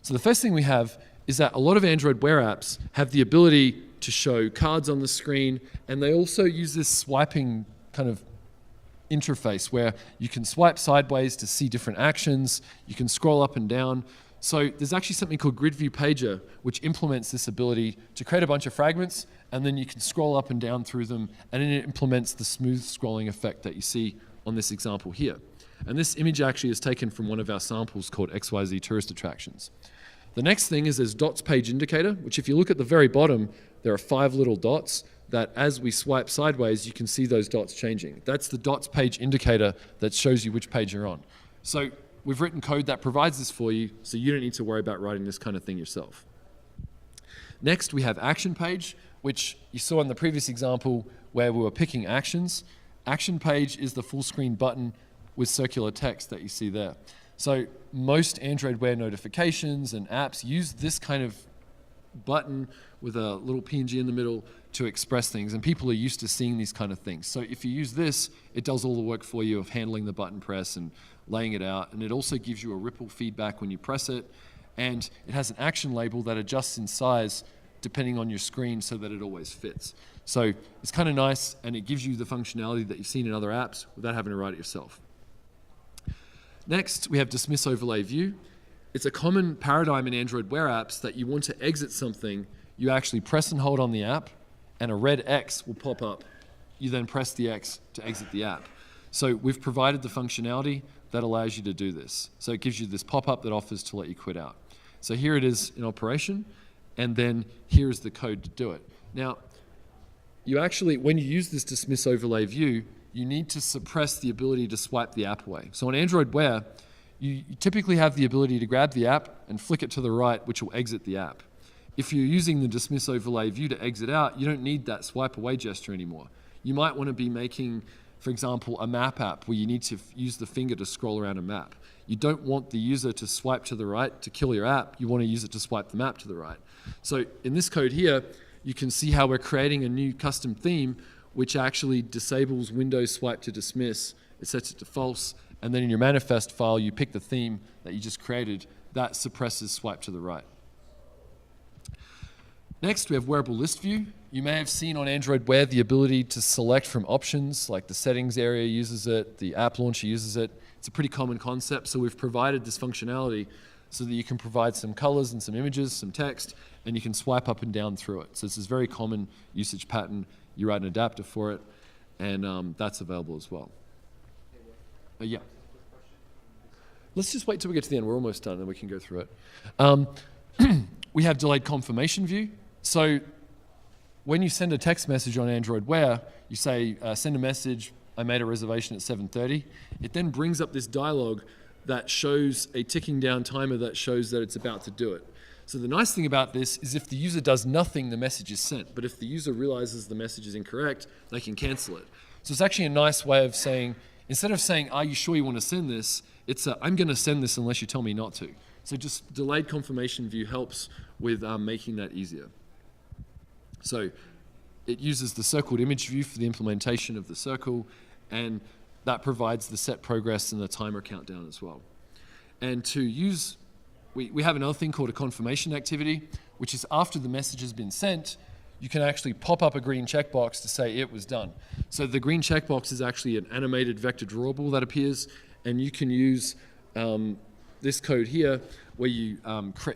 So the first thing we have is that a lot of Android Wear apps have the ability to show cards on the screen, and they also use this swiping kind of interface where you can swipe sideways to see different actions, you can scroll up and down. So there's actually something called Grid View Pager, which implements this ability to create a bunch of fragments, and then you can scroll up and down through them, and then it implements the smooth scrolling effect that you see on this example here. And this image actually is taken from one of our samples called XYZ Tourist Attractions. The next thing is there's dots page indicator, which if you look at the very bottom, there are 5 little dots that as we swipe sideways, you can see those dots changing. That's the dots page indicator that shows you which page you're on. So we've written code that provides this for you, so you don't need to worry about writing this kind of thing yourself. Next, we have action page, which you saw in the previous example where we were picking actions. Action page is the full screen button with circular text that you see there. So most Android Wear notifications and apps use this kind of button with a little PNG in the middle to express things, and people are used to seeing these kind of things. So if you use this, it does all the work for you of handling the button press and laying it out, and it also gives you a ripple feedback when you press it, and it has an action label that adjusts in size depending on your screen so that it always fits. So it's kind of nice, and it gives you the functionality that you've seen in other apps without having to write it yourself. Next, we have Dismiss Overlay View. It's a common paradigm in Android Wear apps that you want to exit something, you actually press and hold on the app, and a red X will pop up. You then press the X to exit the app. So we've provided the functionality that allows you to do this. So it gives you this pop-up that offers to let you quit out. So here it is in operation, and then here's the code to do it. Now, you actually, when you use this Dismiss Overlay View, you need to suppress the ability to swipe the app away. So on Android Wear, you typically have the ability to grab the app and flick it to the right, which will exit the app. If you're using the Dismiss Overlay View to exit out, you don't need that swipe away gesture anymore. You might want to be making, for example, a map app where you need to use the finger to scroll around a map. You don't want the user to swipe to the right to kill your app. You want to use it to swipe the map to the right. So in this code here, you can see how we're creating a new custom theme which actually disables Windows swipe to dismiss. It sets it to false, and then in your manifest file, you pick the theme that you just created that suppresses swipe to the right. Next, we have Wearable List View. You may have seen on Android Wear the ability to select from options, like the settings area uses it, the app launcher uses it. It's a pretty common concept, so we've provided this functionality so that you can provide some colors and some images, some text, and you can swipe up and down through it. So this is a very common usage pattern. You write an adapter for it, and that's available as well. Yeah. Let's just wait till we get to the end. We're almost done, and we can go through it. We have Delayed Confirmation View. So when you send a text message on Android Wear, you say, send a message, I made a reservation at 7:30. It then brings up this dialog that shows a ticking down timer that shows that it's about to do it. So the nice thing about this is if the user does nothing, the message is sent. But if the user realizes the message is incorrect, they can cancel it. So it's actually a nice way of saying, instead of saying, are you sure you want to send this? It's a, I'm going to send this unless you tell me not to. So just Delayed Confirmation View helps with making that easier. So it uses the circled image view for the implementation of the circle, and that provides the set progress and the timer countdown as well. And to use, we have another thing called a confirmation activity, which is after the message has been sent, you can actually pop up a green checkbox to say it was done. So the green checkbox is actually an animated vector drawable that appears, and you can use this code here where you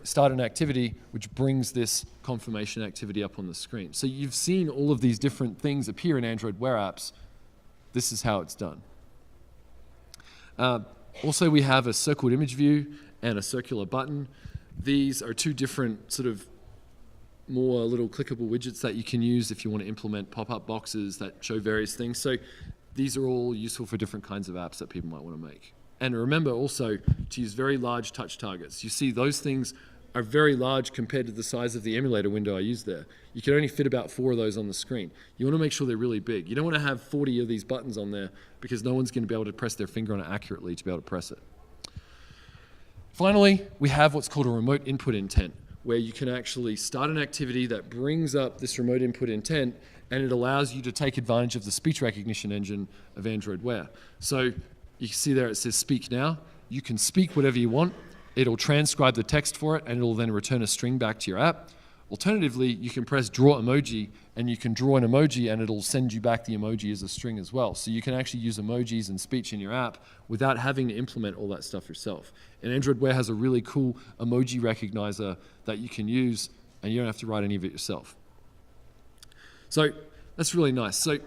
start an activity which brings this confirmation activity up on the screen. So you've seen all of these different things appear in Android Wear apps. This is how it's done. Also, we have a circled image view and a circular button. These are two different sort of more little clickable widgets that you can use if you want to implement pop-up boxes that show various things. So these are all useful for different kinds of apps that people might want to make. And remember also to use very large touch targets. You see those things are very large compared to the size of the emulator window I used there. You can only fit about 4 of those on the screen. You want to make sure they're really big. You don't want to have 40 of these buttons on there because no one's going to be able to press their finger on it accurately to be able to press it. Finally, we have what's called a remote input intent, where you can actually start an activity that brings up this remote input intent, and it allows you to take advantage of the speech recognition engine of Android Wear. So you can see there it says speak now. You can speak whatever you want. It'll transcribe the text for it, and it'll then return a string back to your app. Alternatively, you can press draw emoji, and you can draw an emoji, and it'll send you back the emoji as a string as well. So you can actually use emojis and speech in your app without having to implement all that stuff yourself. And Android Wear has a really cool emoji recognizer that you can use, and you don't have to write any of it yourself. So that's really nice. So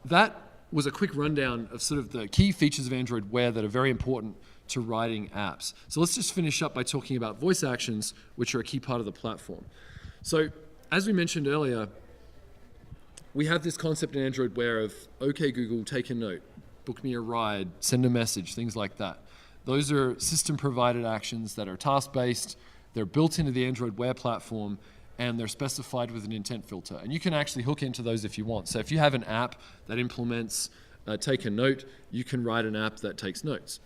that was a quick rundown of sort of the key features of Android Wear that are very important to writing apps. So let's just finish up by talking about voice actions, which are a key part of the platform. So as we mentioned earlier, we have this concept in Android Wear of, okay, Google, take a note, book me a ride, send a message, things like that. Those are system-provided actions that are task-based, they're built into the Android Wear platform, and they're specified with an intent filter. And you can actually hook into those if you want. So if you have an app that implements take a note, you can write an app that takes notes.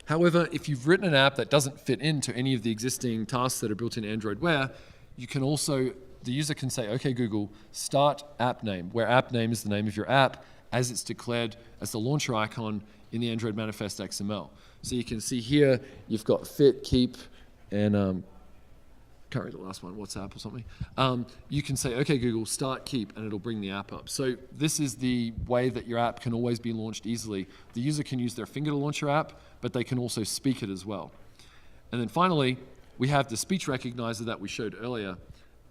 However, if you've written an app that doesn't fit into any of the existing tasks that are built in Android Wear, you can also, the user can say, okay, Google, start app name, where app name is the name of your app as it's declared as the launcher icon in the Android manifest XML. So you can see here, you've got fit, keep, and can't read the last one, WhatsApp or something. You can say, okay, Google, start keep, and it'll bring the app up. So this is the way that your app can always be launched easily. The user can use their finger to launch your app, but they can also speak it as well. And then finally, we have the speech recognizer that we showed earlier,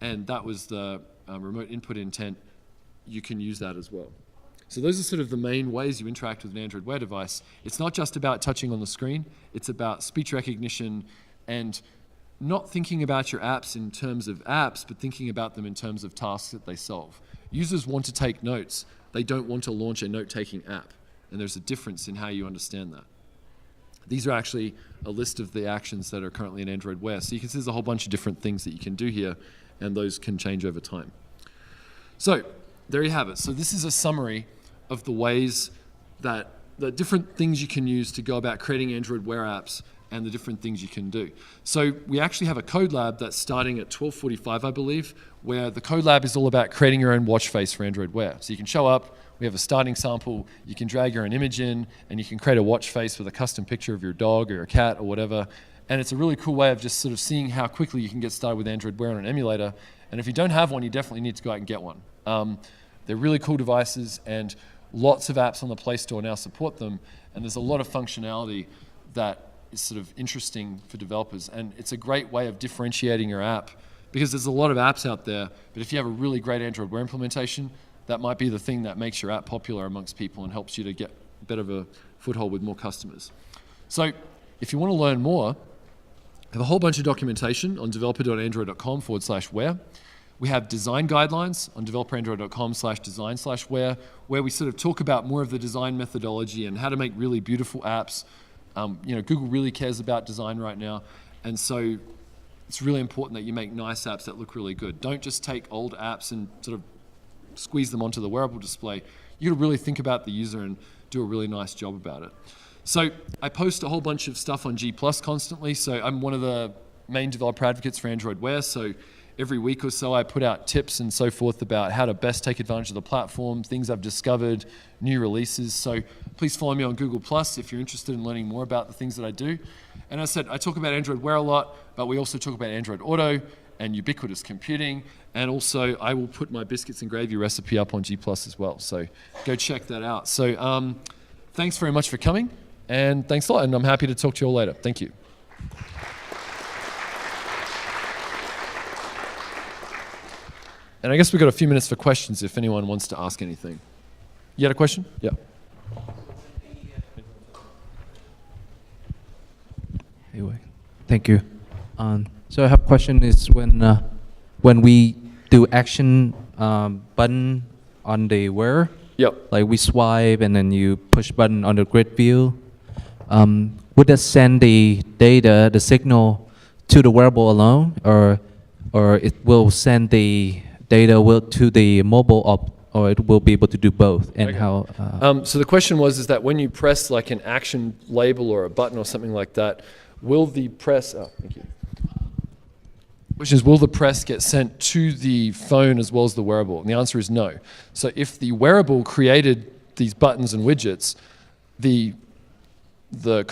and that was the remote input intent. You can use that as well. So those are sort of the main ways you interact with an Android Wear device. It's not just about touching on the screen, it's about speech recognition and not thinking about your apps in terms of apps, but thinking about them in terms of tasks that they solve. Users want to take notes. They don't want to launch a note-taking app. And there's a difference in how you understand that. These are actually a list of the actions that are currently in Android Wear. So you can see there's a whole bunch of different things that you can do here, and those can change over time. So there you have it. So this is a summary of the ways that the different things you can use to go about creating Android Wear apps and the different things you can do. So we actually have a code lab that's starting at 12:45, I believe, where the code lab is all about creating your own watch face for Android Wear. So you can show up, we have a starting sample, you can drag your own image in, and you can create a watch face with a custom picture of your dog or your cat or whatever. And it's a really cool way of just sort of seeing how quickly you can get started with Android Wear on an emulator. And if you don't have one, you definitely need to go out and get one. They're really cool devices, and lots of apps on the Play Store now support them, and there's a lot of functionality that is sort of interesting for developers, and it's a great way of differentiating your app because there's a lot of apps out there, but if you have a really great Android Wear implementation, that might be the thing that makes your app popular amongst people and helps you to get a bit of a foothold with more customers. So if you want to learn more, I have a whole bunch of documentation on developer.android.com/wear. We have design guidelines on developerandroid.com/design/wear, where we sort of talk about more of the design methodology and how to make really beautiful apps. Google really cares about design right now, and so it's really important that you make nice apps that look really good. Don't just take old apps and sort of squeeze them onto the wearable display. You gotta really think about the user and do a really nice job about it. So I post a whole bunch of stuff on G+ constantly, so I'm one of the main developer advocates for Android Wear, so every week or so I put out tips and so forth about how to best take advantage of the platform, things I've discovered, new releases. So please follow me on Google+ if you're interested in learning more about the things that I do. And as I said, I talk about Android Wear a lot, but we also talk about Android Auto and ubiquitous computing. And also I will put my biscuits and gravy recipe up on G+ as well. So go check that out. So thanks very much for coming, and thanks a lot. And I'm happy to talk to you all later. Thank you. And I guess we've got a few minutes for questions if anyone wants to ask anything. You had a question? Yeah.
Anyway, thank you. So I have a question is when we do action button on the Wear,
Yep.
Like we swipe and then you push button on the grid view. Would that send the data, the signal, to the wearable alone, or it will send the data to the mobile or it will be able to do both? And
Okay.
how?
So the question was, is that when you press like an action label or a button or something like that, will the press? Oh, thank you. Which is, will the press get sent to the phone as well as the wearable? And the answer is no. So if the wearable created these buttons and widgets, the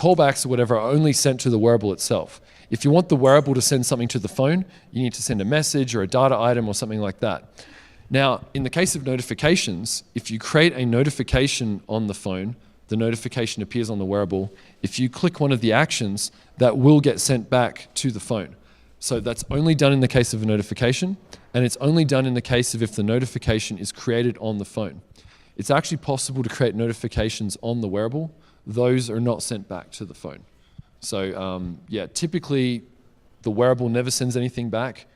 callbacks or whatever are only sent to the wearable itself. If you want the wearable to send something to the phone, you need to send a message or a data item or something like that. Now, in the case of notifications, if you create a notification on the phone, the notification appears on the wearable. If you click one of the actions, that will get sent back to the phone. So that's only done in the case of a notification, and it's only done in the case of if the notification is created on the phone. It's actually possible to create notifications on the wearable. Those are not sent back to the phone. So yeah, typically the wearable never sends anything back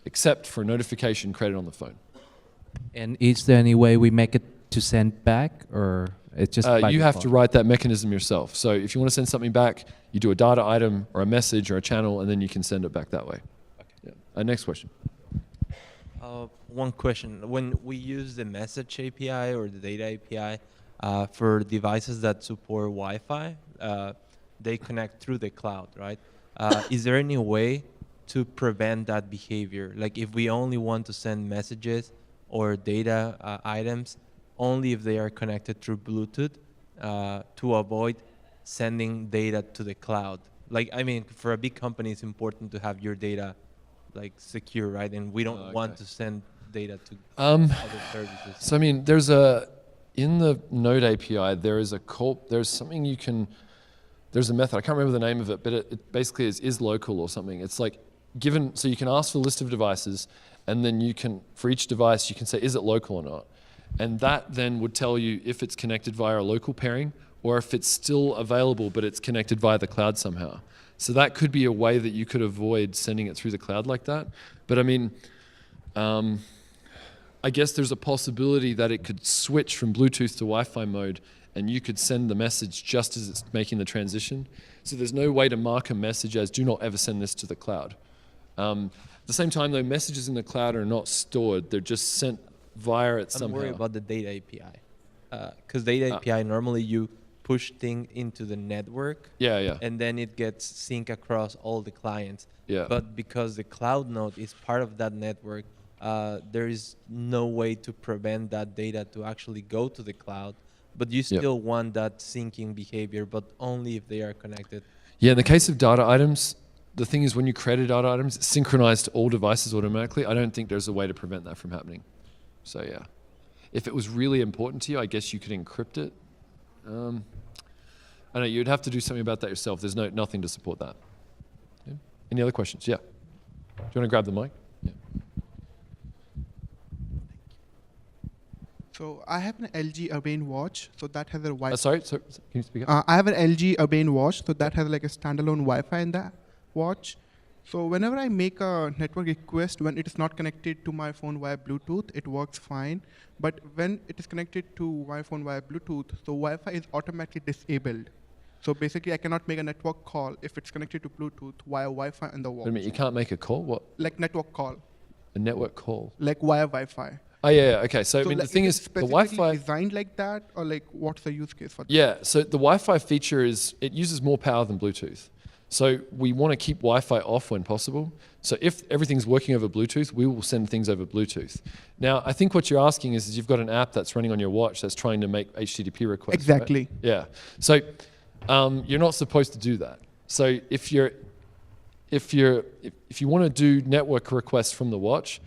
except for a notification created on the phone.
And is there any way we make it to send back, or it's just by
you have to
default?
write that mechanism yourself. So if you want to send something back, you do a data item or a message or a channel, and then you can send it back that way. Okay. Yeah. Next question.
One question. When we use the message API or the data API for devices that support Wi-Fi, they connect through the cloud, right? Is there any way to prevent that behavior? Like if we only want to send messages or data items only if they are connected through Bluetooth to avoid sending data to the cloud. Like, I mean, for a big company, it's important to have your data like secure, right? And we don't want to send data to other services.
So I mean, in the Node API, there's something you can, there's a method, I can't remember the name of it, but it basically is local or something. It's like given, so you can ask for a list of devices, and then you can, for each device, you can say, is it local or not? And that then would tell you if it's connected via a local pairing or if it's still available but it's connected via the cloud somehow. So that could be a way that you could avoid sending it through the cloud like that. But I mean, I guess there's a possibility that it could switch from Bluetooth to Wi-Fi mode and you could send the message just as it's making the transition. So there's no way to mark a message as do not ever send this to the cloud. At the same time though, messages in the cloud are not stored, they're just sent via it somehow.
I'm worried about the data API. Because data API, normally you push things into the network.
Yeah.
And then it gets synced across all the clients.
Yeah.
But because the cloud node is part of that network, there is no way to prevent that data to actually go to the cloud. But you still want that syncing behavior, but only if they are connected.
Yeah, in the case of data items, the thing is when you create a data items, it's synchronized to all devices automatically. I don't think there's a way to prevent that from happening. So yeah, if it was really important to you, I guess you could encrypt it. I don't know, you'd have to do something about that yourself. There's nothing to support that. Yeah. Any other questions? Yeah. Do you want to grab the mic? Yeah.
So I have an LG Urbane watch, so that has a Wi-Fi.
Sorry, can you speak up?
I have an LG Urbane watch, so that has like a standalone Wi-Fi in that watch. So whenever I make a network request, when it is not connected to my phone via Bluetooth, it works fine. But when it is connected to my phone via Bluetooth, so Wi-Fi is automatically disabled. So basically, I cannot make a network call if it's connected to Bluetooth via Wi-Fi in the watch.
Wait a minute, you can't make a call? What?
Like network call.
A network call?
Like via Wi-Fi.
Oh yeah, okay. So I mean,
like,
the thing is, the Wi-Fi
designed like that, or like what's the use case for that?
Yeah, so the Wi-Fi feature it uses more power than Bluetooth. So we want to keep Wi-Fi off when possible. So if everything's working over Bluetooth, we will send things over Bluetooth. Now, I think what you're asking is you've got an app that's running on your watch that's trying to make HTTP requests.
Exactly.
Right? Yeah. So you're not supposed to do that. So if you want to do network requests from the watch,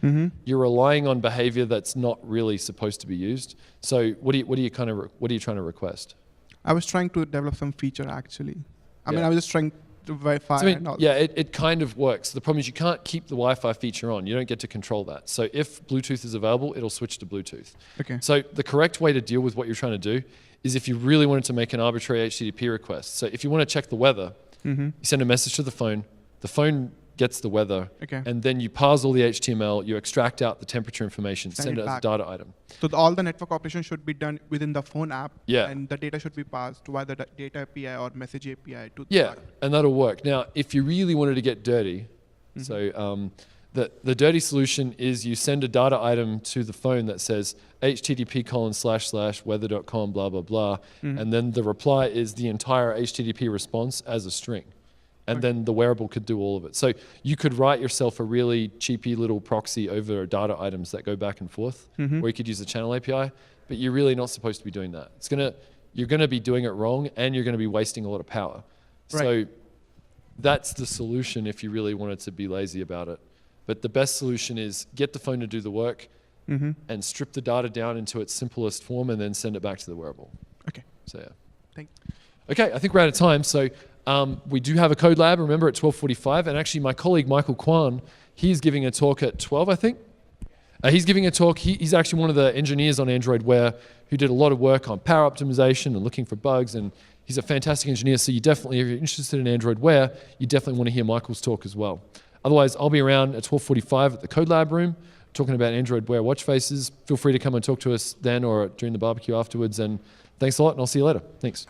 you're relying on behavior that's not really supposed to be used. So what are you trying to request?
I was trying to develop some feature actually. I mean, I was just trying to verify.
So,
and all.
yeah, it kind of works. The problem is you can't keep the Wi-Fi feature on. You don't get to control that. So if Bluetooth is available, it'll switch to Bluetooth.
Okay.
So the correct way to deal with what you're trying to do is if you really wanted to make an arbitrary HTTP request. So if you want to check the weather, you send a message to the phone. The phone gets the weather,
Okay.
and then you parse all the HTML, you extract out the temperature information, send
it
it as a
back.
data item.
So all the network operations should be done within the phone app.
Yeah.
And the data should be passed via the data API or message API to the
Yeah,
client.
and that'll work. Now, if you really wanted to get dirty, so the dirty solution is you send a data item to the phone that says http://weather.com, blah, blah, blah, and then the reply is the entire HTTP response as a string. And then the wearable could do all of it. So you could write yourself a really cheapy little proxy over data items that go back and forth, or you could use the channel API, but you're really not supposed to be doing that. You're gonna be doing it wrong, and you're gonna be wasting a lot of power.
Right.
So that's the solution if you really wanted to be lazy about it. But the best solution is get the phone to do the work and strip the data down into its simplest form and then send it back to the wearable.
Okay.
So yeah.
Thank.
Okay, I think we're out of time. So we do have a code lab, remember, at 12:45. And actually my colleague, Michael Kwan, he's giving a talk at 12, I think. He's giving a talk. He's actually one of the engineers on Android Wear who did a lot of work on power optimization and looking for bugs. And he's a fantastic engineer. So you definitely, if you're interested in Android Wear, you definitely want to hear Michael's talk as well. Otherwise, I'll be around at 12:45 at the Code Lab room talking about Android Wear watch faces. Feel free to come and talk to us then or during the barbecue afterwards. And thanks a lot, and I'll see you later. Thanks.